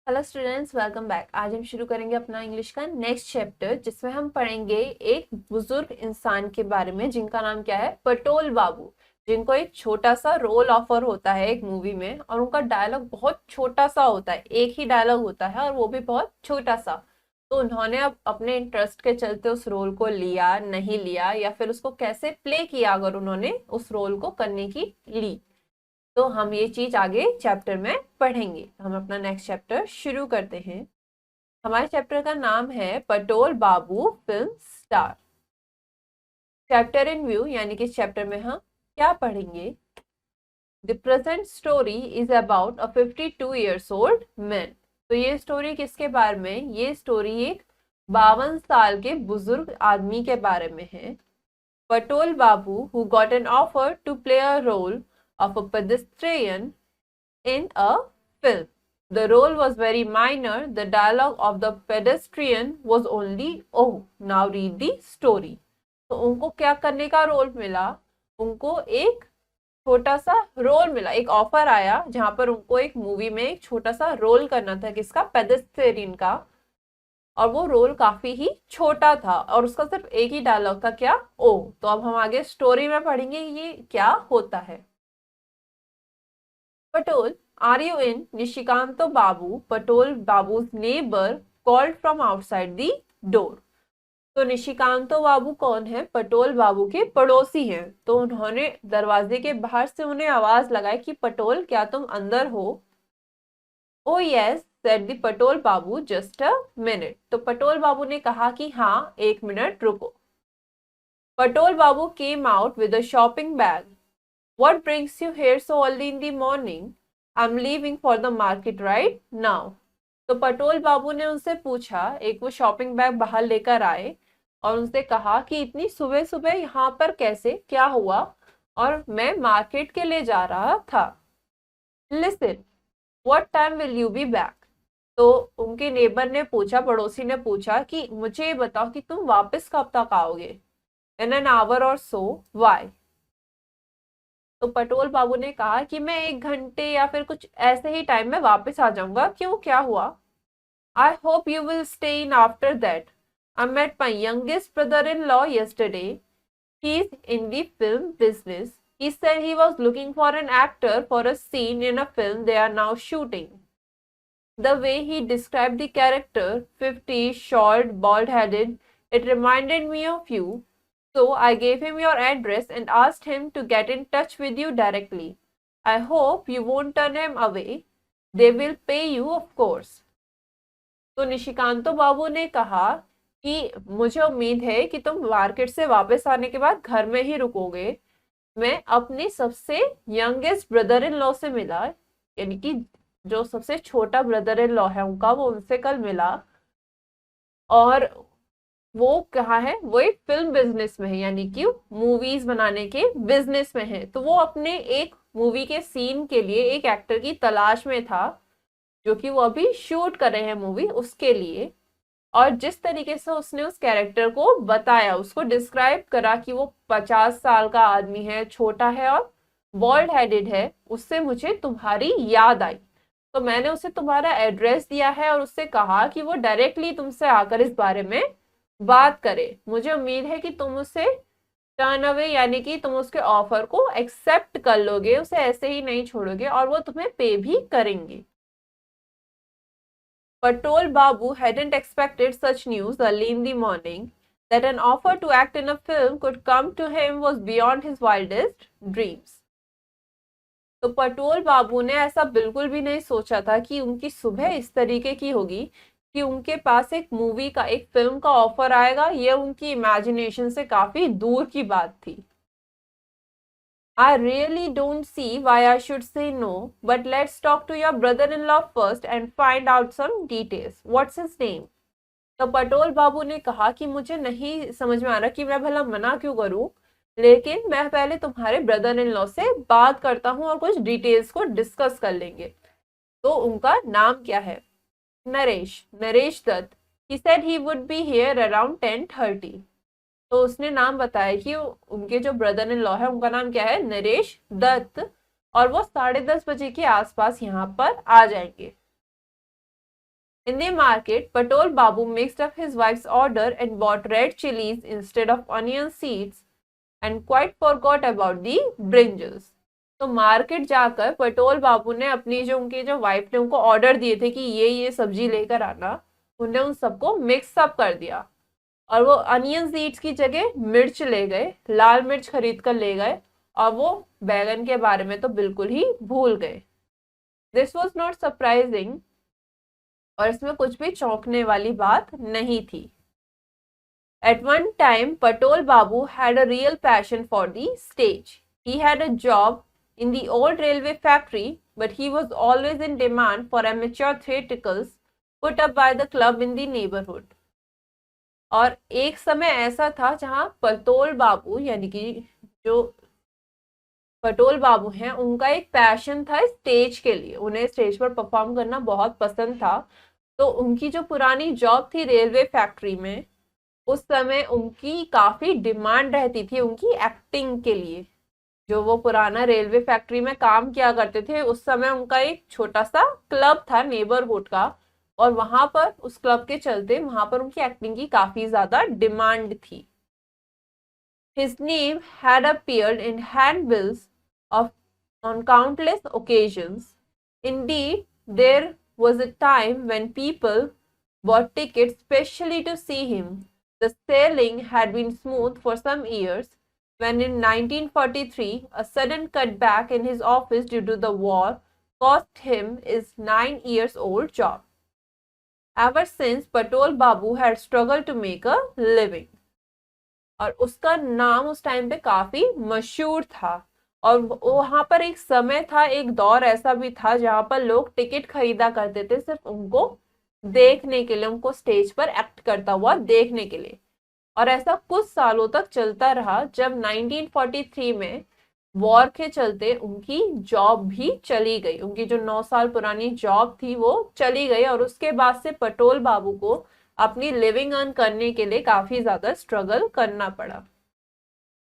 Hello students, welcome back. आज हम शुरू करेंगे अपना इंग्लिश का नेक्स्ट चैप्टर, जिसमें हम पढ़ेंगे एक बुजुर्ग इंसान के बारे में जिनका नाम क्या है, पटोल बाबू। जिनको एक छोटा सा रोल ऑफर होता है एक मूवी में, और उनका डायलॉग बहुत छोटा सा होता है, एक ही डायलॉग होता है और वो भी बहुत छोटा सा। तो उन्होंने अब अपने इंटरेस्ट के चलते उस रोल को लिया, नहीं लिया, या फिर उसको कैसे प्ले किया अगर उन्होंने उस रोल को करने की ली, तो हम ये चीज आगे चैप्टर में पढ़ेंगे। तो हम अपना नेक्स्ट चैप्टर शुरू करते हैं। हमारे चैप्टर का नाम है Patol Babu film star. Chapter in view, यानी कि चैप्टर में हम क्या पढ़ेंगे। The present story is about a 52 years old man. तो ये स्टोरी किसके बारे में, ये स्टोरी एक 52 साल के बुजुर्ग आदमी के बारे में है। पटोल बाबू who got an offer to play a role of a pedestrian in a film. The role was very minor. The dialogue of the pedestrian was only, "Oh, now read the story." तो उनको क्या करने का role मिला, उनको एक छोटा सा रोल मिला, एक ऑफर आया जहां पर उनको एक मूवी में एक छोटा सा रोल करना था, किसका, पेडेस्ट्रियन का। और वो रोल काफी ही छोटा था और उसका सिर्फ एक ही डायलॉग था, क्या, ओ। तो अब हम आगे स्टोरी में पढ़ेंगे ये क्या होता है। Patel, are you in? Nishikanto Babu, Patel Babu's neighbor, called from outside the door. तो निशिकांतो बाबू कौन है, पटोल बाबू के पड़ोसी हैं। तो उन्होंने दरवाजे के बाहर से उन्हें आवाज लगाई कि पटोल, क्या तुम अंदर हो। Oh yes said the Patol Babu, just a minute. तो पटोल बाबू ने कहा कि हाँ, एक मिनट रुको। Patol Babu came out with a shopping bag. What brings you here so early in the morning? I'm leaving for the market right now. तो पटोल बाबू ने उनसे पूछा, एक वो शॉपिंग बैग बाहर लेकर आए और उनसे कहा कि इतनी सुबह सुबह यहाँ पर कैसे, क्या हुआ। और मैं मार्केट के लिए जा रहा था। Listen, what time will you be back? तो उनके नेबर ने पूछा, पड़ोसी ने पूछा कि मुझे ये बताओ कि तुम वापस कब तक आओगे। In an hour or so. Why? तो पटोल बाबू ने कहा कि मैं 1 घंटे या फिर कुछ ऐसे ही टाइम में वापस आ जाऊंगा। क्यों, क्या हुआ। I hope you will stay in after that. I met my youngest brother in law yesterday. He is in the film business. He said he was looking for an actor for a scene in a film they are now shooting. The way he described the character, 50, short, bald-headed, it reminded me of you. So I gave him your address and asked him to get in touch with you directly. I hope you won't turn him away. They will pay you, of course. तो निशिकांतो बाबू ने कहा कि मुझे उम्मीद है कि तुम market से वापस आने के बाद घर में ही रुकोगे। मैं अपने सबसे यंगेस्ट ब्रदर इन लॉ से मिला, यानी कि जो सबसे छोटा ब्रदर इन लॉ है उनका, वो उनसे कल मिला। और वो कहाँ है, वो एक फिल्म बिजनेस में है, यानी कि मूवीज बनाने के बिजनेस में है। तो वो अपने एक मूवी के सीन के लिए एक एक्टर की तलाश में था, जो कि वो अभी शूट कर रहे हैं मूवी उसके लिए। और जिस तरीके से उसने उस कैरेक्टर को बताया, उसको डिस्क्राइब करा कि वो 50 साल का आदमी है, छोटा है और बॉल्ड हेडेड है, उससे मुझे तुम्हारी याद आई। तो मैंने उसे तुम्हारा एड्रेस दिया है और उससे कहा कि वो डायरेक्टली तुमसे आकर इस बारे में बात करे। मुझे उम्मीद है कि तुम उसे टर्न अवे, यानी कि तुम उसके ऑफर को एक्सेप्ट कर लोगे, उसे ऐसे ही नहीं छोड़ोगे, और वो तुम्हें पे भी करेंगे। Patel Babu hadn't expected such news early in the morning. That an offer to act in a film could come to him was beyond his wildest dreams. तो पटोल बाबू ने ऐसा बिल्कुल भी नहीं सोचा था कि उनकी सुबह इस तरीके की होगी कि उनके पास एक मूवी का, एक फिल्म का ऑफर आएगा। ये उनकी इमेजिनेशन से काफी दूर की बात थी। I really don't see why I should say no, but let's talk to your brother-in-law first and find out some details. What's his name? तो पटोल बाबू ने कहा कि मुझे नहीं समझ में आ रहा कि मैं भला मना क्यों करूं, लेकिन मैं पहले तुम्हारे ब्रदर इन लॉ से बात करता हूं और कुछ डिटेल्स को डिस्कस कर लेंगे। तो उनका नाम क्या है, Naresh, Naresh Dutt. He said he would be here around 10:30. तो उसने नाम बताया कि उनके जो ब्रदर इन लॉ है उनका नाम क्या है, नरेश दत्त, और वो 10:30 बजे के आसपास यहाँ पर आ जाएंगे। In the market, Patol Babu mixed up his wife's order and bought red chilies instead of onion seeds and quite forgot about the brinjals. तो मार्केट जाकर पटोल बाबू ने अपनी जो उनकी जो वाइफ ने उनको ऑर्डर दिए थे कि ये सब्जी लेकर आना, उन्हें उन सबको मिक्स अप कर दिया और वो अनियन सीड्स की जगह मिर्च ले गए, लाल मिर्च खरीद कर ले गए और वो बैगन के बारे में तो बिल्कुल ही भूल गए। दिस वॉज नॉट सरप्राइजिंग, और इसमें कुछ भी चौंकने वाली बात नहीं थी। At one time, Patol Babu had a real passion for the stage. He had a job in the old railway factory, but he was always in demand for amateur theatricals put up by the club in the neighborhood. और एक समय ऐसा था जहां पटोल बाबू यानी कि जो पटोल बाबू हैं उनका एक पैशन था स्टेज के लिए, उन्हें स्टेज पर परफॉर्म करना बहुत पसंद था। तो उनकी जो पुरानी जॉब थी रेलवे फैक्ट्री में, उस समय उनकी काफी डिमांड रहती थी उनकी एक्टिंग के लिए। जो वो पुराना रेलवे फैक्ट्री में काम किया करते थे, उस समय उनका एक छोटा सा क्लब था नेबरहुड का, और वहां पर उस क्लब के चलते वहां पर उनकी एक्टिंग की काफी ज्यादा डिमांड थी। His name had appeared in handbills of on countless occasions. Indeed, there was a time when people bought tickets specially to see him. The sailing had been smooth for some years, when in 1943 a sudden cutback in his office due to the war cost him his 9-year-old job. Ever since, Patol Babu had struggled to make a living. और उसका नाम उस time पे काफी मशहूर था, और वहां पर एक समय था, एक दौर ऐसा भी था जहां पर लोग टिकट खरीदा करते थे सिर्फ उनको देखने के लिए, उनको स्टेज पर एक्ट करता हुआ देखने के लिए। और ऐसा कुछ सालों तक चलता रहा, जब 1943 में वॉर के चलते उनकी जॉब भी चली गई, उनकी जो 9 साल पुरानी जॉब थी वो चली गई, और उसके बाद से पटोल बाबू को अपनी लिविंग अर्न करने के लिए काफी ज्यादा स्ट्रगल करना पड़ा।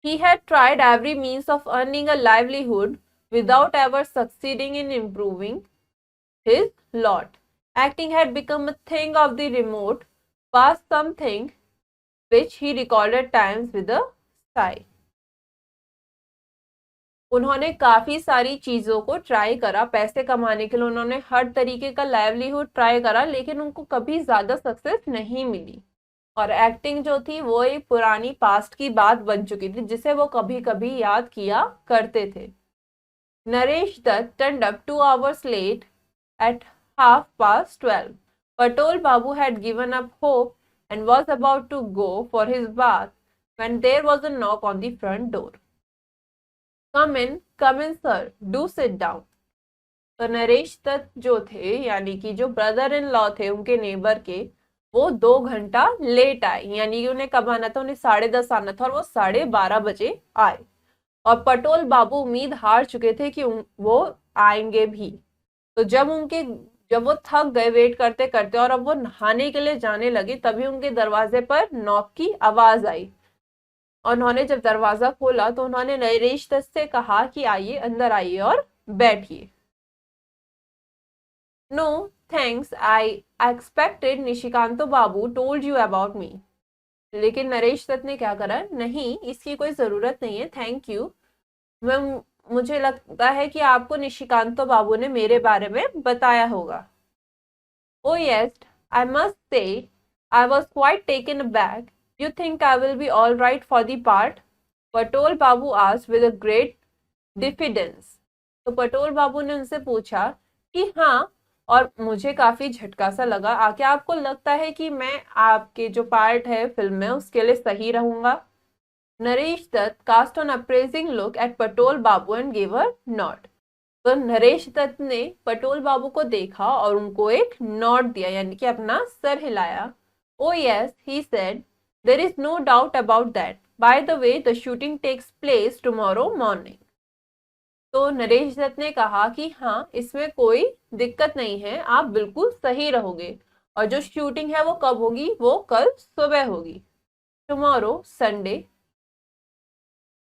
He had tried every means of earning a livelihood without ever succeeding in improving his lot. Acting had become a thing of the remote past, something which he recalled at times with a sigh. उन्होंने काफी सारी चीजों को try करा पैसे कमाने के लिए, उन्होंने हर तरीके का लाइवलीहुड ट्राई करा, लेकिन उनको कभी ज्यादा सक्सेस नहीं मिली। और एक्टिंग जो थी वो एक पुरानी पास्ट की बात बन चुकी थी जिसे वो कभी कभी याद किया करते थे। Naresh Dutt turned up 2 hours late at 12:30. Patol Babu had given up hope and was about to go for his bath when there was a knock on the front door. Come in sir, do sit down. तो नरेश दत्त जो थे यानी कि जो brother in law थे उनके neighbour के, वो 2 घंटा लेट आए, यानी कि उन्हें कब आना था, उन्हें 10:30 आना था, और वो 12:30 बजे आए। और पटोल बाबू उम्मीद हार चुके थे कि वो आएंगे भी। तो जब वो थक गए वेट करते करते और अब वो नहाने के लिए जाने लगे, तभी उनके दरवाजे पर नॉक की आवाज आई। और उन्होंने जब दरवाजा खोला तो उन्होंने नरेश दत्त से कहा कि आइए, अंदर आइए और बैठिए। No thanks, I expected Nishikanto Babu told you about me. लेकिन नरेश दत्त ने क्या करा, नहीं इसकी कोई जरूरत नहीं है, थैंक यू। मुझे लगता है कि आपको निशिकांतो बाबू ने मेरे बारे में बताया होगा। ओ yes, I must say I was quite taken aback. You think I will be all right for the part? Patol Babu asked with a great diffidence. तो पटोल बाबू ने उनसे पूछा कि हाँ, और मुझे काफी झटका सा लगा, क्या आपको लगता है कि मैं आपके जो पार्ट है फिल्म में उसके लिए सही रहूंगा? Naresh Dutt cast on appraising look at Patol Babu and give a nod. तो नरेश दत्त ने पटोल बाबू को देखा और उनको एक नॉड दिया, यानी कि अपना सर हिलाया. Oh yes, he said. There is no doubt about that. By the way, the shooting takes place tomorrow morning. तो नरेश दत्त ने कहा कि हाँ, इसमें कोई दिक्कत नहीं है, आप बिल्कुल सही रहोगे, और जो शूटिंग है वो कब होगी, वो कल सुबह होगी, टुमारो संडे.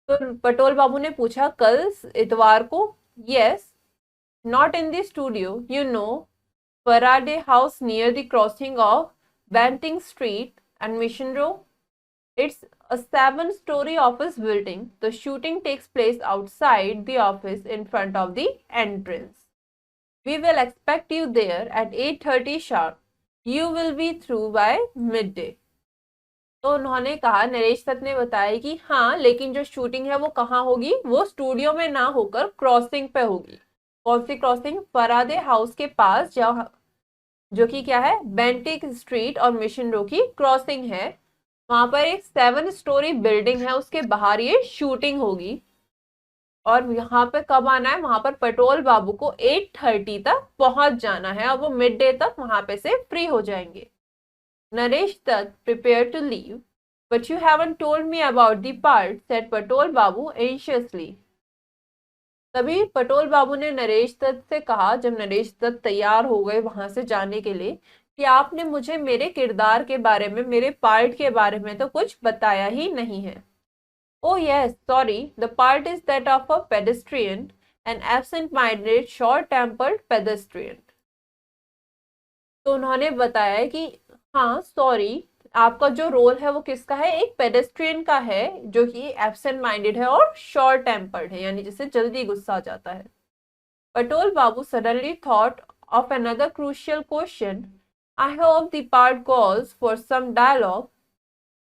तो पटोल बाबू ने पूछा कल इतवार को? Yes, not in the studio, you know Faraday House near the crossing of Banting Street and Mission Row. It's a 7-story office building. The shooting takes place outside the office in front of the entrance. We will expect you there at 8:30 sharp. You will be through by midday. तो उन्होंने कहा, नरेश दत्त ने बताया कि हाँ, लेकिन जो shooting है वो कहाँ होगी, वो स्टूडियो में ना होकर क्रॉसिंग पे होगी। कौन सी क्रॉसिंग? फरादे हाउस के पास, जो कि क्या है, बेंटिक स्ट्रीट और मिशन रो की क्रॉसिंग है। वहां पर एक 7 स्टोरी बिल्डिंग है, उसके बाहर ये शूटिंग होगी। और यहाँ पे कब आना है? वहां पर पटोल बाबू को 8:30 तक पहुंच जाना है और वो मिड डे तक वहां पे से फ्री हो जाएंगे। Naresh Dutt prepare to leave, but you haven't told me about the part, said Patol Babu anxiously. तभी पटोल बाबू ने नरेश दत्त से कहा, जब नरेश दत्त तैयार हो गए वहां से जाने के लिए, कि आपने मुझे मेरे किरदार के बारे में, मेरे पार्ट के बारे में तो कुछ बताया ही नहीं है। Oh yes, sorry, the part is that of a pedestrian, an absent-minded, short-tempered pedestrian. तो उन्होंने बताया कि हाँ, सॉरी, आपका जो रोल है वो किसका है? एक पेडेस्ट्रियन का है, जो कि एब्सेंट माइंडेड है और शॉर्ट टेम्पर्ड है, यानी जिसे जल्दी गुस्सा आ जाता है। पटोल बाबू suddenly thought of another crucial question. I hope the part calls for some dialogue.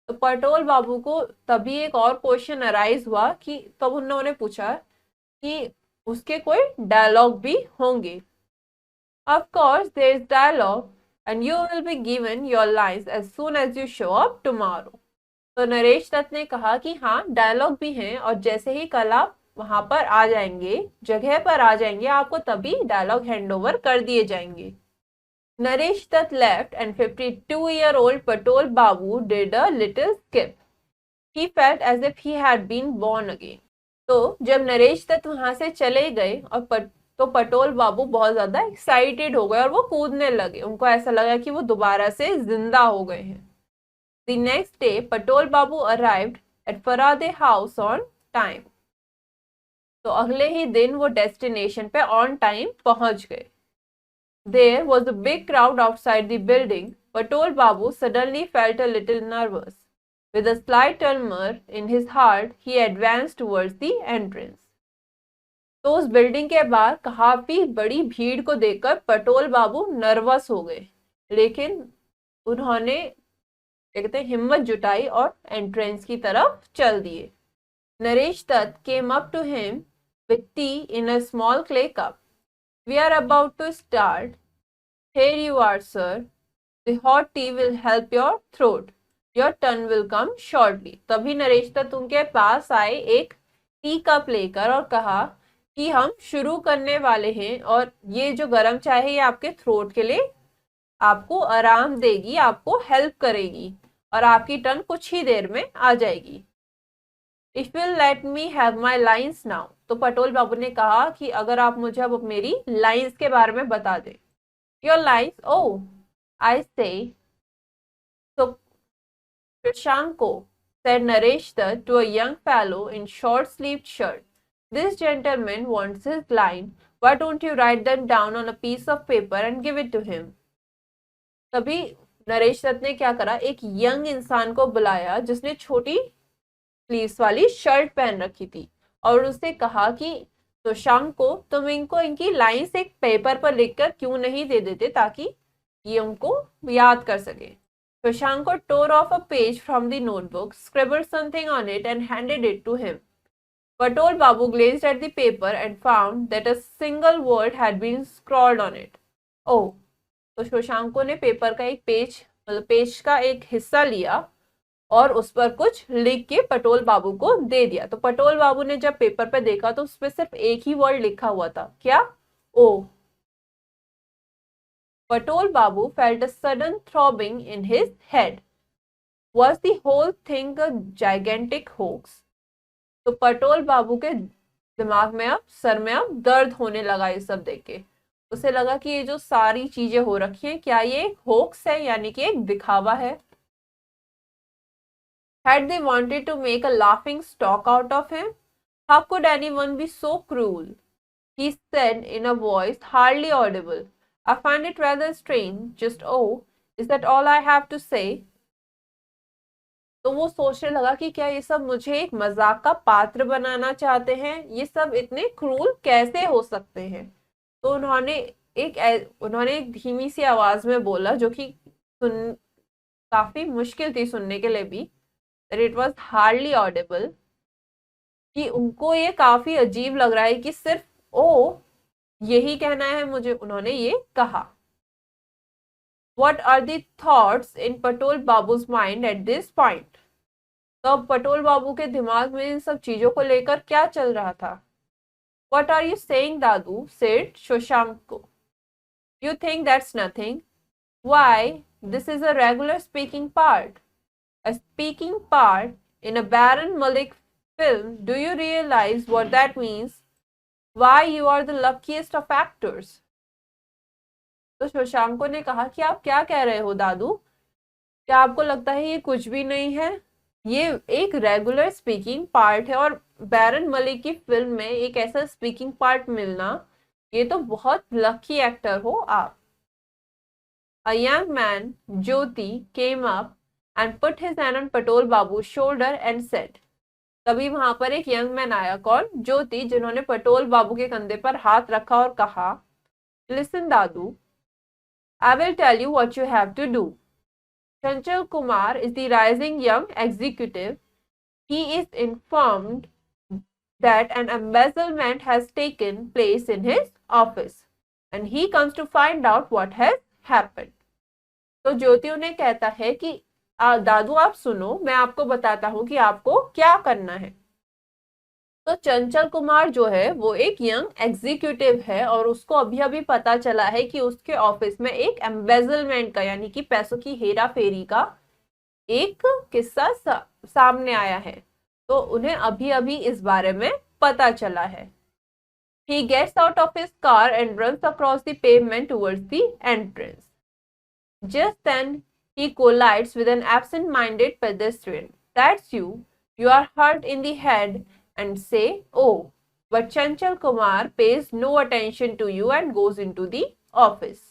तो पटोल बाबू को तभी एक और क्वेश्चन अराइज हुआ कि तब उन्होंने पूछा कि उसके कोई डायलॉग भी होंगे। Of course there is dialogue and you will be given your lines as soon as you show up tomorrow. तो नरेश दत्त ने कहा कि हाँ, डायलॉग भी हैं और जैसे ही कल आप वहां पर आ जाएंगे, जगह पर आ जाएंगे, आपको तभी डायलॉग हैंडओवर कर दिए जाएंगे। Naresh Dutt left and 52-year-old Patol Babu did a little skip. He felt as if he had been born again. तो जब नरेश दत्त वहां से चले गए और तो पटोल बाबू बहुत ज्यादा एक्साइटेड हो गए और वो कूदने लगे। उनको ऐसा लगा कि वो दोबारा से जिंदा हो गए हैं। The next day, Patol Babu arrived at Faraday House on time. तो अगले ही दिन वो डेस्टिनेशन पे ऑन टाइम पहुंच गए। There was a big crowd outside the building. Patol Babu suddenly felt a little nervous. With a slight tremor in his heart, he advanced towards the entrance. तो उस building के बाहर काफी बड़ी भीड़ को देखकर पटोल बाबू नर्वस हो गए, लेकिन उन्होंने कहते हिम्मत जुटाई और एंट्रेंस की तरफ चल दिए। Naresh Dutt came up to him with tea in a small clay cup. We are about to start. Here you are, sir. The hot tea will help your throat. Your turn will come shortly. तभी नरेश दत्त उनके पास आए एक tea cup लेकर और कहा कि हम शुरू करने वाले हैं और ये जो गर्म चाय है ये आपके थ्रोट के लिए आपको आराम देगी, आपको हेल्प करेगी और आपकी टर्न कुछ ही देर में आ जाएगी। If you let me have my lines now. तो पटोल बाबू ने कहा कि अगर आप मुझे अब मेरी लाइंस के बारे में बता दें। Your lines? Oh, I say. So, Shashanko, said Naresh Dutt to a young fellow in short-sleeved shirt. This gentleman wants his line. Why don't you write them down on a piece of paper and give it to him? तभी नरेश दत्त ने क्या करा, एक young इंसान को बुलाया जिसने छोटी स्लीव्स वाली शर्ट पहन रखी थी और उससे कहा कि तो शाम को तुम इनको इनकी लाइंस एक पेपर पर लिखकर क्यों नहीं दे देते ताकि ये उनको याद कर सके। Shashanko tore off a page from the notebook, scribbled something on it and handed it to him. Patol Babu glanced at the paper and found that a single word had been scrawled on it. Oh, तो शशांको ने paper का एक page, मतलब page का एक हिस्सा लिया और उस पर कुछ लिख के पटोल बाबू को दे दिया। तो पटोल बाबू ने जब पेपर पे देखा तो उस पर सिर्फ एक ही वर्ड लिखा हुआ था, क्या? ओ। Patol Babu felt a sudden throbbing in his head. Was the whole thing a gigantic hoax? तो पटोल बाबू के दिमाग में अब, सर में अब दर्द होने लगा ये सब देख के। उसे लगा कि ये जो सारी चीजें हो रखी हैं, क्या ये एक होक्स है, यानी कि एक दिखावा है। Had they wanted to make a laughing stock out of him? How could anyone be so cruel? He said in a voice hardly audible, I find it rather strange. Just oh, is that all I have to say? तो वो सोचने लगा कि क्या ये सब मुझे एक मजाक का पात्र बनाना चाहते हैं, ये सब इतने क्रूर कैसे हो सकते हैं। तो उन्होंने एक धीमी सी आवाज में बोला, जो कि सुन काफी मुश्किल थी सुनने के लिए भी, that it was hardly audible, कि उनको ये काफी अजीब लग रहा है कि सिर्फ ओ यही कहना है मुझे। उन्होंने ये कहा। What are the thoughts in Patul Babu's mind at this point? तो अब पटोल बाबू के दिमाग में इन सब चीजों को लेकर क्या चल रहा था। What are you saying, Dadu? said Shashank. You think that's nothing? Why, this is a regular speaking part. A speaking part in a Baron Malik film. Do you realize what that means? Why, you are the luckiest of actors. तो शशांको ने कहा कि आप क्या कह रहे हो दादू? क्या आपको लगता है ये कुछ भी नहीं है? ये एक रेगुलर स्पीकिंग पार्ट है, और बैरन मलिक की फिल्म में एक ऐसा स्पीकिंग पार्ट मिलना, ये तो बहुत लकी एक्टर हो आप। A young man, Jyoti, came up and put his hand on Patol Babu's shoulder and said. तभी वहां पर एक यंग मैन आया, कौन? ज्योति, जिन्होंने पटोल बाबू के कंधे पर हाथ रखा और कहा, Listen, Dadu, I will tell you what you have to do. Chanchal Kumar is the rising young executive. He is informed that an embezzlement has taken place in his office and he comes to find out what has happened. तो ज्योति उन्हें कहता है कि दादू आप सुनो, मैं आपको बताता हूं कि आपको क्या करना है। तो चंचल कुमार जो है वो एक यंग एग्जीक्यूटिव है, और उसको अभी अभी पता चला है कि उसके ऑफिस में एक एम्बेजलमेंट का, यानी कि पैसों की हेरा फेरी का एक किस्सा सामने आया है। तो उन्हें अभी अभी इस बारे में पता चला है। He gets out of his car and runs across the pavement towards the entrance. Just then he collides with an absent-minded pedestrian. That's you. You are hurt in the head and say, oh, but Chanchal Kumar pays no attention to you and goes into the office.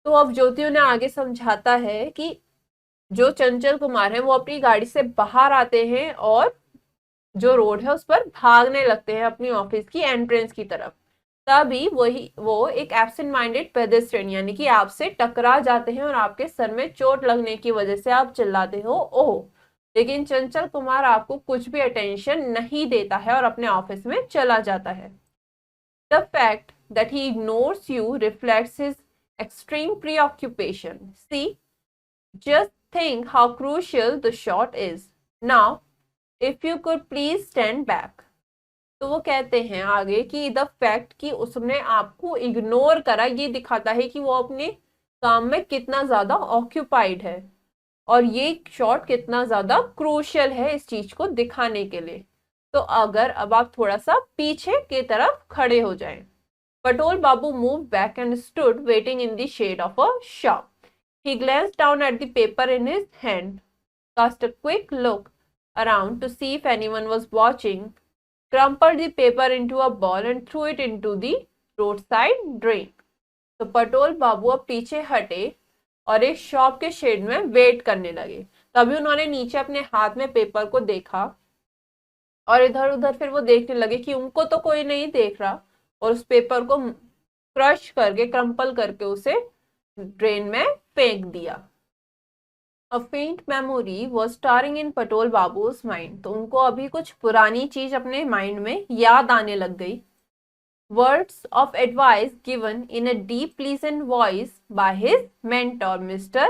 तो अब ज्योति उन्हें आगे समझाता है कि जो चंचल कुमार है वो अपनी गाड़ी से बाहर आते हैं और जो रोड है उस पर भागने लगते हैं अपनी ऑफिस की एंट्रेंस की तरफ। तभी वो एक एब्सेंट माइंडेड पेडेस्ट्रियन, यानी कि आपसे टकरा जाते हैं और आपके सर में चोट लगने की वजह से आप चिल्लाते हो ओह, लेकिन चंचल कुमार आपको कुछ भी अटेंशन नहीं देता है और अपने ऑफिस में चला जाता है। The fact that he ignores you reflects his extreme preoccupation. See, just think how crucial the shot is. Now if you could please stand back. तो वो कहते हैं आगे कि द फैक्ट कि उसने आपको इग्नोर करा, ये दिखाता है कि वो अपने काम में कितना ज्यादा ऑक्यूपाइड है, और ये शॉट कितना ज्यादा क्रूशियल है इस चीज को दिखाने के लिए। तो अगर अब आप थोड़ा सा पीछे की तरफ खड़े हो जाएं। Patol Babu move back and stood waiting in the shade of a shop. He glanced down at the paper in his hand, cast a quick look around to see if anyone was watching, crumpled the paper into a ball and threw it into the roadside drain. तो पटोल बाबू अब पीछे हटे और एक shop के shade में wait करने लगे। तभी उन्होंने नीचे अपने हाथ में पेपर को देखा और इधर उधर फिर वो देखने लगे कि उनको तो कोई नहीं देख रहा, और उस पेपर को क्रश करके, क्रम्पल करके उसे ड्रेन में फेंक दिया। A faint memory was starring in पटोल बाबू's mind. तो उनको अभी कुछ पुरानी चीज अपने माइंड में याद आने लग गई। Words of advice given in a deep pleasant voice by his mentor Mr.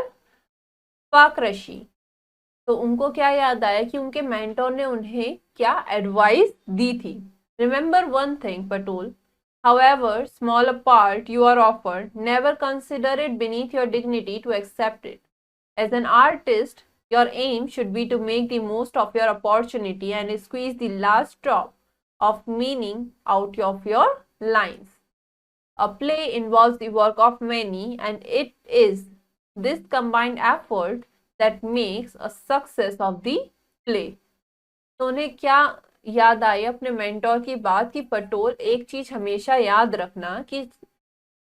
Fakrashi. तो उनको क्या याद आया कि उनके मेंटोर ने उन्हें क्या एडवाइस दी थी। Remember one thing, Patul. However small a part you are offered, never consider it beneath your dignity to accept it. As an artist, your aim should be to make the most of your opportunity and squeeze the last drop of meaning out of your lines. A play involves the work of many, and it is this combined effort that makes a success of the play. तो उन्हें क्या याद आई अपने mentor की बात कि पटोल, एक चीज हमेशा याद रखना कि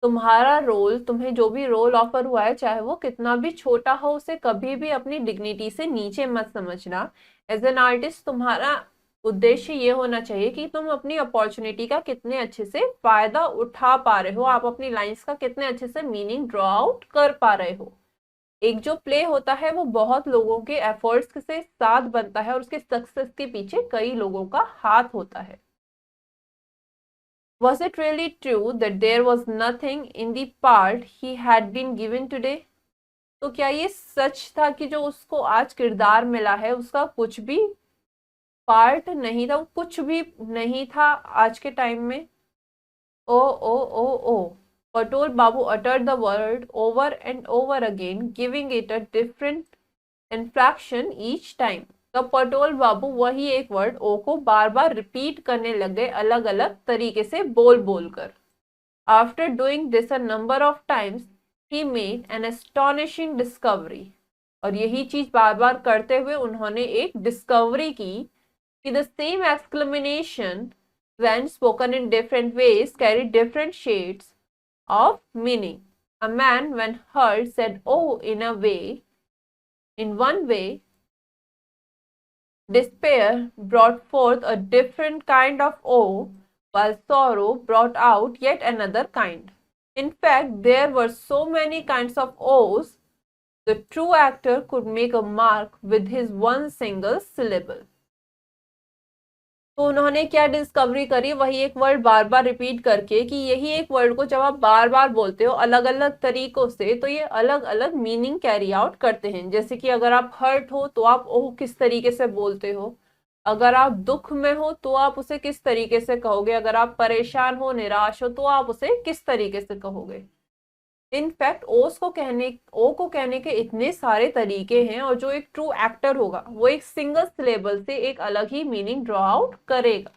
तुम्हारा रोल, तुम्हें जो भी रोल ऑफर हुआ है, चाहे वो कितना भी छोटा हो, उसे कभी भी अपनी डिग्निटी से नीचे मत समझना। एज एन आर्टिस्ट तुम्हारा उद्देश्य ये होना चाहिए कि तुम अपनी अपॉर्चुनिटी का कितने अच्छे से फायदा उठा पा रहे हो, आप अपनी लाइंस का कितने अच्छे से मीनिंग ड्रॉ आउट कर पा रहे हो। एक जो प्ले होता है वो बहुत लोगों के एफर्ट्स से साथ बनता है और उसके सक्सेस के पीछे कई लोगों का हाथ होता है। Was it really true that there was nothing in the part he had been given today? तो क्या ये सच था कि जो उसको आज किरदार मिला है उसका कुछ भी पार्ट नहीं था, कुछ भी नहीं था आज के टाइम में? ओ ओ ओ ओ Patul Babu uttered the word over and over again, giving it a different inflection each time. तब पटोल बाबू वही एक वर्ड ओ को बार बार रिपीट करने लगे, अलग अलग तरीके से बोल बोल कर। After doing this a number of times, he made an astonishing discovery. और यही चीज बार बार करते हुए उन्होंने एक डिस्कवरी की कि the same exclamation when spoken in different ways carried different shades of meaning. A man when heard said oh in one way. Despair brought forth a different kind of awe, while sorrow brought out yet another kind. In fact, there were so many kinds of awes, the true actor could make a mark with his one single syllable. तो उन्होंने क्या discovery करी, वही एक word बार बार repeat करके कि यही एक वर्ड को जब आप बार बार बोलते हो अलग अलग तरीकों से तो ये अलग अलग मीनिंग कैरी आउट करते हैं। जैसे कि अगर आप हर्ट हो तो आप ओह किस तरीके से बोलते हो, अगर आप दुख में हो तो आप उसे किस तरीके से कहोगे, अगर आप परेशान हो, निराश हो तो आप उसे किस तरीके से कहोगे। इनफैक्ट ओ को कहने के इतने सारे तरीके हैं और जो एक ट्रू एक्टर होगा वो एक सिंगल सिलेबल से एक अलग ही मीनिंग ड्रॉ आउट करेगा।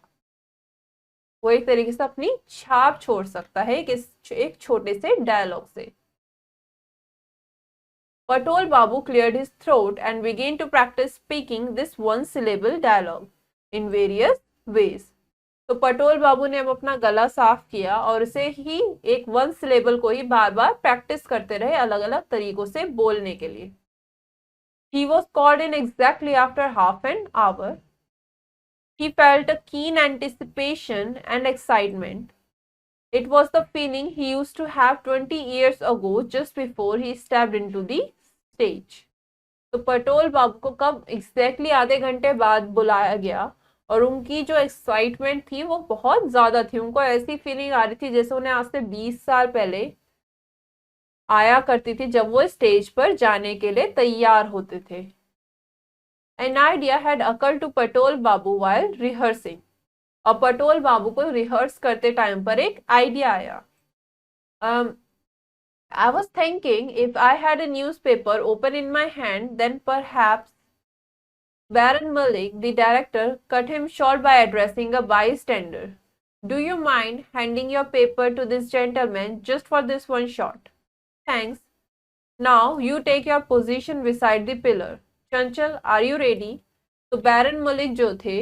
वो एक तरीके से अपनी छाप छोड़ सकता है एक छोटे से डायलॉग से। Patul Babu cleared his throat and began to practice speaking this one syllable dialogue in various ways. तो पटोल बाबू ने अब अपना गला साफ किया और उसे ही एक वन सिलेबल को ही बार बार प्रैक्टिस करते रहे अलग अलग तरीकों से बोलने के लिए। He was called in exactly after half an hour. He felt a keen anticipation and excitement. It was the feeling he used to have 20 years ago just before he stepped into the stage. तो पटोल बाबू को कब exactly आधे घंटे बाद बुलाया गया और उनकी जो एक्साइटमेंट थी वो बहुत ज्यादा थी। उनको ऐसी फीलिंग आ रही थी जैसे उन्हें आज से 20 साल पहले आया करती थी जब वो स्टेज पर जाने के लिए तैयार होते थे। An idea had occurred to Patul Babu while rehearsing. और पटोल बाबू को रिहर्स करते टाइम पर एक आइडिया आया। I was thinking if I had a newspaper open in my hand, then perhaps Baron Malik, the director, cut him short by addressing a bystander. Do you mind handing your paper to this gentleman just for this one shot? Thanks. Now you take your position beside the pillar. Chanchal, are you ready? तो बैरन मलिक जो थे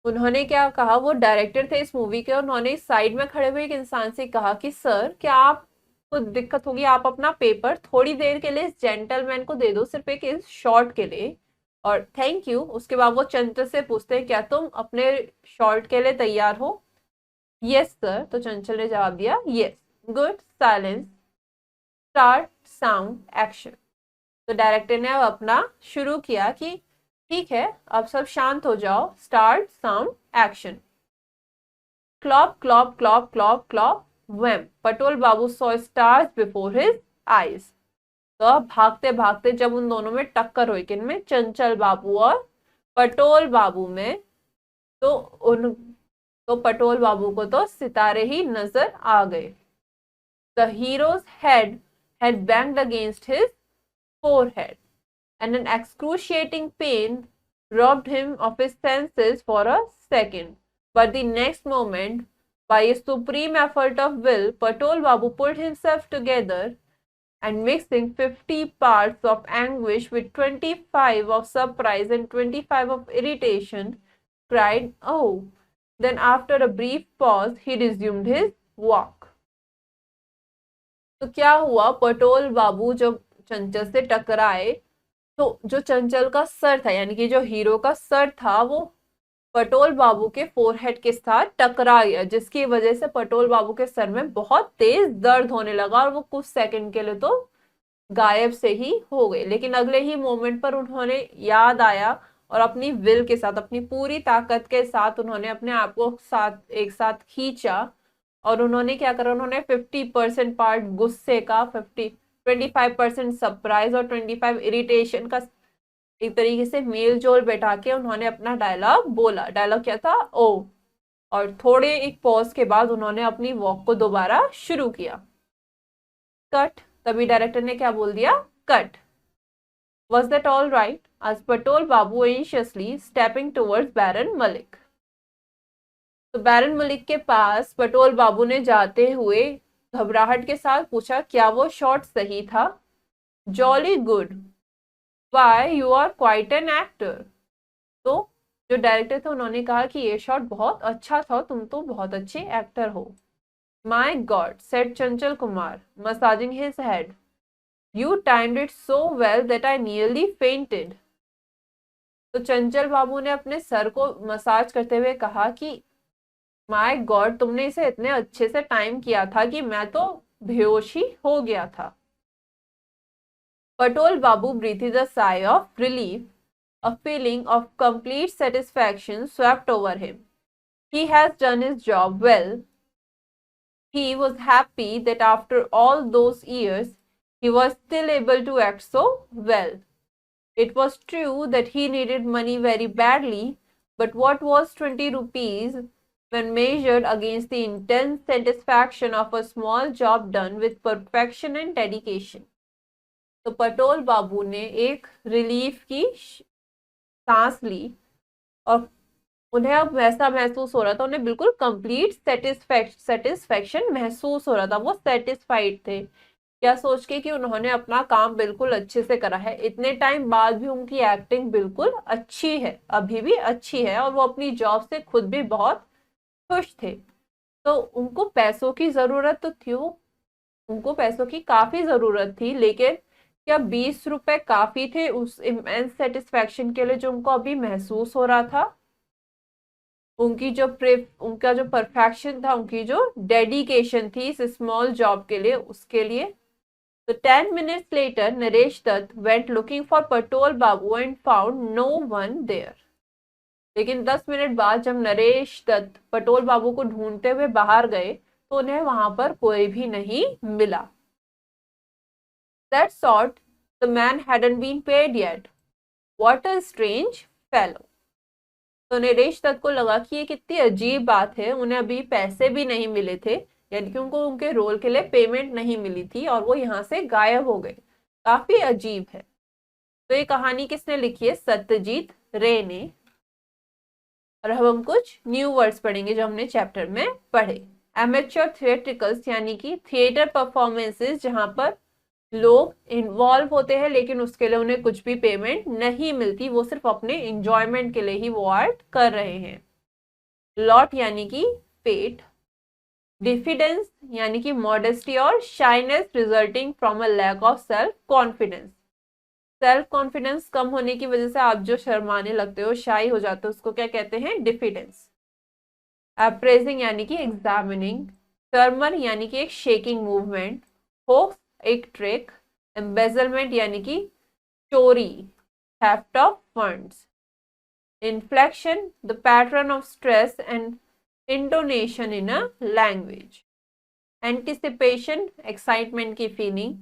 उन्होंने क्या कहा, वो director थे इस movie के, उन्होंने साइड में खड़े हुए एक इंसान से कहा कि सर क्या आपको दिक्कत होगी, आप अपना पेपर थोड़ी देर के लिए इस जेंटलमैन को दे दो, सिर्फ एक इस शॉट के लिए, और थैंक यू। उसके बाद वो चंचल से पूछते हैं क्या तुम अपने शॉट के लिए तैयार हो? Yes sir. तो चंचल ने जवाब दिया yes. Good, silence, start, sound, action. तो डायरेक्टर ने अब अपना शुरू किया कि ठीक है अब सब शांत हो जाओ, start, sound, action. Clap clap clap clap clap wham Patol Babu saw stars before his eyes. तो अब भागते भागते जब उन दोनों में टक्कर हुई, किन में, चंचल बाबू और पटोल बाबू में, तो पटोल बाबू को तो सितारे ही नजर आ गए। The heroes head had banged against his forehead, and an excruciating pain robbed him of his senses for a second. But the next moment, by a supreme effort of will, Patul Babu pulled himself together and mixing 50 parts of anguish with 25 of surprise and 25 of irritation, cried, "Oh!" Then after a brief pause, he resumed his walk. तो क्या हुआ, पटोल बाबू जब चंचल से टकराए तो जो चंचल का sir था, यानी कि जो हीरो का सर था, वो पटोल बाबू के फोरहेड के साथ टकरा गया, जिसकी वजह से पटोल बाबू के सर में बहुत तेज दर्द होने लगा और वो कुछ सेकंड के लिए तो गायब से ही हो गए। लेकिन अगले ही मोमेंट पर उन्होंने याद आया और अपनी विल के साथ, अपनी पूरी ताकत के साथ उन्होंने अपने आप को साथ एक साथ खींचा और उन्होंने क्या करा, उन्होंने 50% पार्ट गुस्से का, 25% सरप्राइज और 25 इरिटेशन का एक तरीके से मेल जोल बैठा के उन्होंने अपना डायलॉग बोला। डायलॉग क्या था, ओ। और थोड़े एक पॉज के बाद उन्होंने अपनी वॉक को दोबारा शुरू किया। कट। तभी डायरेक्टर ने क्या बोल दिया, cut. Was that all right? asked Patel Babu anxiously, stepping towards बैरन मलिक। तो बैरन मलिक के पास पटोल बाबू ने जाते हुए घबराहट के साथ पूछा, क्या वो शॉट सही था? Jolly good, why you are quite an actor. तो जो डायरेक्टर थे उन्होंने कहा कि ये शॉट बहुत अच्छा था, तुम तो बहुत अच्छे एक्टर हो। माई God, said Chanchal Kumar, massaging his head, you timed it so well that I nearly fainted. तो चंचल बाबू ने अपने सर को मसाज करते हुए कहा कि माय गॉड, तुमने इसे इतने अच्छे से टाइम किया था कि मैं तो बेहोश ही हो गया था। पटोल बाबू breathed a sigh of relief. A feeling of complete satisfaction swept over him. He has done his job well. He was happy that after all those years, he was still able to act so well. It was true that he needed money very badly, but what was 20 rupees when measured against the intense satisfaction of a small job done with perfection and dedication? तो पटोल बाबू ने एक relief की सांस ली और उन्हें अब वैसा महसूस हो रहा था, उन्हें बिल्कुल कंप्लीट सेटिस्फेक्शन महसूस हो रहा था। वो सेटिस्फाइड थे, क्या सोच के कि उन्होंने अपना काम बिल्कुल अच्छे से करा है। इतने टाइम बाद भी उनकी एक्टिंग बिल्कुल अच्छी है, अभी भी अच्छी है, और वो अपनी जॉब से खुद भी बहुत खुश थे। तो उनको पैसों की जरूरत तो थी, उनको पैसों की काफी जरूरत थी, लेकिन क्या 20 रुपए काफी थे उस इमेंस सेटिस्फेक्शन के लिए जो उनको अभी महसूस हो रहा था? उनका जो परफेक्शन था, उनकी जो डेडिकेशन थी इस स्मॉल जॉब के लिए, उसके लिए। तो 10 minutes later, Naresh Dutt went looking for Patol Babu and found no one there. लेकिन 10 मिनट बाद जब नरेश दत्त पटोल बाबू को ढूंढते हुए बाहर गए तो उन्हें वहां पर कोई भी नहीं मिला। That's odd. The man hadn't been paid yet. What a strange fellow. तो नरेश दत्त को लगा कि ये कितनी अजीब बात है, उन्हें अभी पैसे भी नहीं मिले थे, यानी कि उनको उनके रोल के लिए पेमेंट नहीं मिली थी और वो यहाँ से गायब हो गए। काफी अजीब है। तो ये कहानी किसने लिखी है? सत्यजीत रे ने। और अब हम कुछ न्यू वर्ड्स पढ़ेंगे जो हमने चैप्टर में पढ़े। एमेच्योर थिएट्रिकल्स यानी कि थिएटर परफॉर्मेंसेस जहां पर लोग इन्वॉल्व होते हैं लेकिन उसके लिए उन्हें कुछ भी पेमेंट नहीं मिलती, वो सिर्फ अपने इंजॉयमेंट के लिए ही वो आर्ट कर रहे हैं। लॉट यानी कि पेट। डिफिडेंस यानी कि मॉडेस्टी और shyness resulting from a lack of self confidence. Self confidence कम होने की वजह से आप जो शर्माने लगते हो, शाई हो जाते हो, उसको क्या कहते हैं? डिफिडेंस। अप्रेजिंग यानी कि एग्जामिनिंग। टर्मर यानी कि एक शेकिंग मूवमेंट। होक्स एक ट्रिक। एम्बेजलमेंट यानी कि चोरी, theft of funds. Inflection the pattern of stress and intonation in a language. Anticipation excitement की फीलिंग।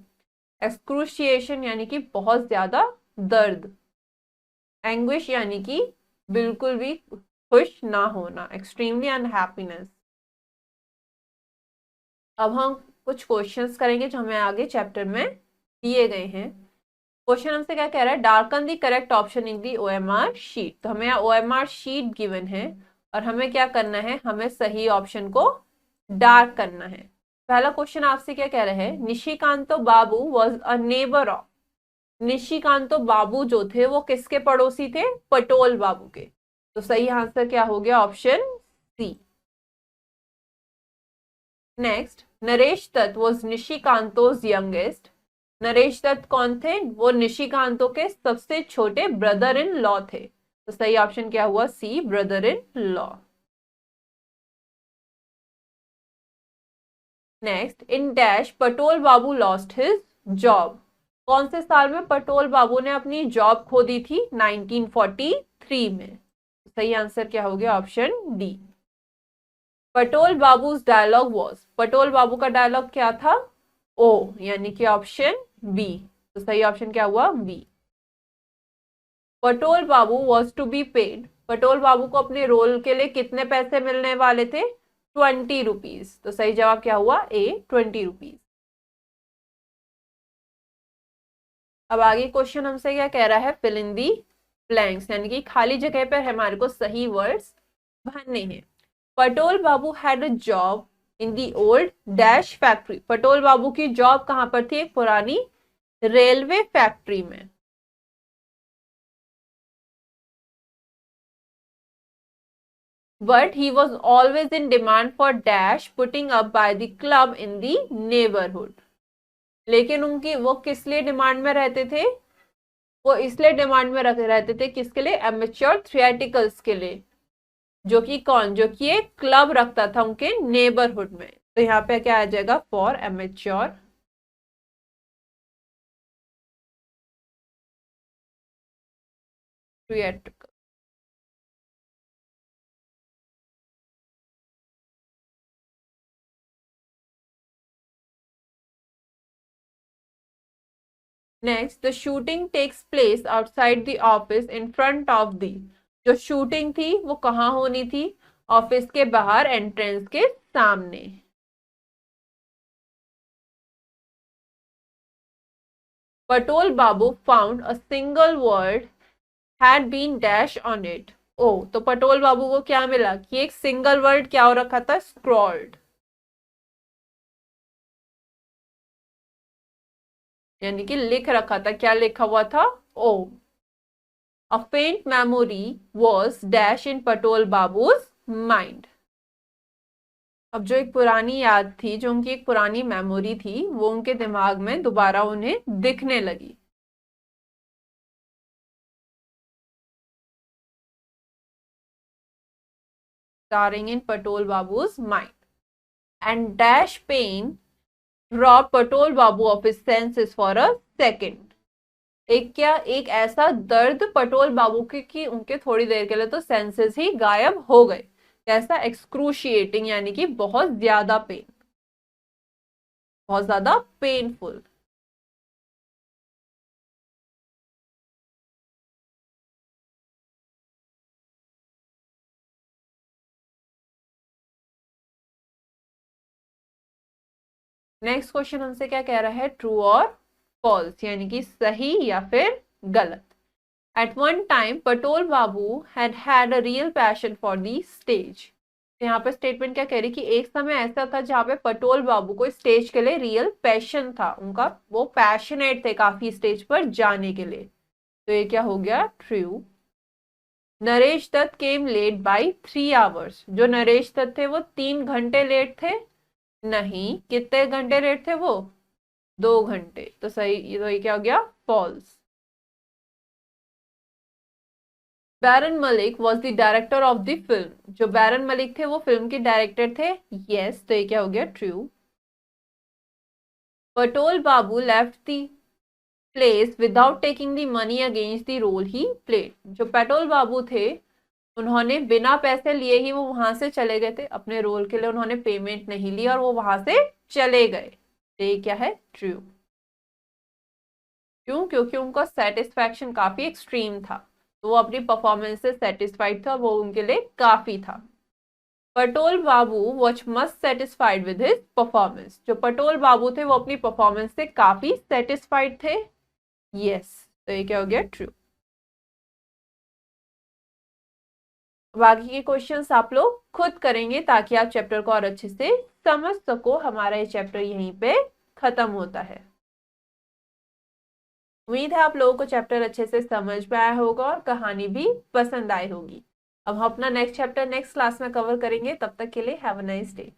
एक्सक्रूशिएशन यानी कि बहुत ज्यादा दर्द। एंग्विश यानी कि बिल्कुल भी खुश ना होना, एक्सट्रीमली अनहैप्पीनेस। अब हम कुछ क्वेश्चंस करेंगे जो हमें आगे चैप्टर में दिए गए हैं। क्वेश्चन हमसे क्या कह रहा है? Darken the correct option in the OMR sheet. तो हमें यहाँ ओएमआर शीट गिवन है और हमें क्या करना है? हमें सही ऑप्शन को डार्क करना है। पहला क्वेश्चन आपसे क्या कह रहा है? निशिकांतो बाबू वॉज अ नेबर ऑफ। निशिकांतो बाबू जो थे वो किसके पड़ोसी थे? पटोल बाबू के। तो सही आंसर क्या हो गया? Option C. Next, Naresh Dutt was Nishikanto's youngest. Naresh Dutt कौन थे? वो निशिकांतो के सबसे छोटे ब्रदर इन लॉ थे। तो सही ऑप्शन क्या हुआ? C, brother in law. Next, in dash Patol Babu lost his job. कौन से साल में पटोल बाबू ने अपनी जॉब खो दी थी? 1943 में। सही आंसर क्या हो गया? Option D. Patol Babu's dialogue was, Patol Babu का डायलॉग क्या था? ओ, यानी कि ऑप्शन बी। तो सही ऑप्शन क्या हुआ? B. Patol Babu was to be paid, Patol Babu को अपने रोल के लिए कितने पैसे मिलने वाले थे? 20 रुपीज। तो सही जवाब क्या हुआ? ए, 20 रुपीज। अब आगे क्वेश्चन हमसे क्या कह रहा है? फिल इन दी ब्लैंक्स, यानी कि खाली जगह पर हमारे को सही वर्ड्स भरने हैं। Patol Babu had a job in the old dash factory. Patol Babu की जॉब कहां पर थी? एक पुरानी रेलवे फैक्ट्री में। But he was always in demand for dash putting up by the club in the neighborhood. लेकिन उनकी वो किस लिए डिमांड में रहते थे? वो इसलिए डिमांड में रहते थे, किसके लिए? एमेच्योर थिएटिकल्स के लिए। जो कि कौन? जो कि एक क्लब रखता था उनके नेबरहुड में। तो यहाँ पे क्या आ जाएगा? For amateur theatrical. Next, the shooting takes place outside the office in front of the. जो शूटिंग थी वो कहाँ होनी थी? ऑफिस के बाहर, एंट्रेंस के सामने। Patol Babu found a single word had been dash on it. Oh, तो पटोल बाबू को क्या मिला? कि एक सिंगल वर्ड क्या हो रखा था? स्क्रॉल्ड, यानी कि लिख रखा था। क्या लिखा हुआ था? Oh. A faint memory was dash in Patol Babu's mind. अब जो एक पुरानी याद थी, जो उनकी एक पुरानी मेमोरी थी, वो उनके दिमाग में दोबारा उन्हें दिखने लगी। Staring in Patol Babu's mind and dash pain rob Patol Babu of his senses for a second. एक ऐसा दर्द पटोल बाबू के कि उनके थोड़ी देर के लिए तो सेंसेस ही गायब हो गए। कैसा? एक्सक्रूशिएटिंग, यानी कि बहुत ज्यादा पेन, बहुत ज्यादा पेनफुल। नेक्स्ट क्वेश्चन हमसे क्या कह रहा है? ट्रू और फॉल्स, यानी कि सही या फिर गलत। At one time Patol Babu had had a real passion for the stage. यहाँ पे स्टेटमेंट क्या कह रही कि एक समय ऐसा था जहां पे पटोल बाबू को स्टेज के लिए रियल पैशन था, उनका वो पैशनेट थे काफी स्टेज पर जाने के लिए। तो ये क्या हो गया? True. Naresh Dutt came late by 3 hours. जो नरेश दत्त थे वो 3 घंटे लेट थे? नहीं। कितने घंटे लेट थे वो? 2 घंटे। तो सही, तो ये क्या हो गया? False. Baron Malik was the director of the film. जो बैरन मलिक थे वो फिल्म के डायरेक्टर थे? यस। तो ये क्या हो गया? True. Patol Babu left the place without taking the money against the role he played. जो पटोल बाबू थे उन्होंने बिना पैसे लिए ही वो वहां से चले गए थे, अपने रोल के लिए उन्होंने पेमेंट नहीं ली और वो वहां से चले गए। तो ये क्या है? ट्रू। क्यों? क्योंकि उनका सेटिस्फैक्शन काफी एक्सट्रीम था, तो वो अपनी परफॉर्मेंस से सेटिस्फाइड था, वो उनके लिए काफी था। Patol Babu was must satisfied with his performance. जो पटोल बाबू थे वो अपनी परफॉर्मेंस से काफी सेटिस्फाइड थे? यस। तो ये क्या हो गया? ट्रू। बाकी के क्वेश्चंस आप लोग खुद करेंगे ताकि आप चैप्टर को और अच्छे से समझ सको। हमारा ये चैप्टर यहीं पे खत्म होता है। उम्मीद है आप लोगों को चैप्टर अच्छे से समझ में आया होगा और कहानी भी पसंद आई होगी। अब हम अपना नेक्स्ट चैप्टर नेक्स्ट क्लास में कवर करेंगे। तब तक के लिए हैव अ नाइस डे।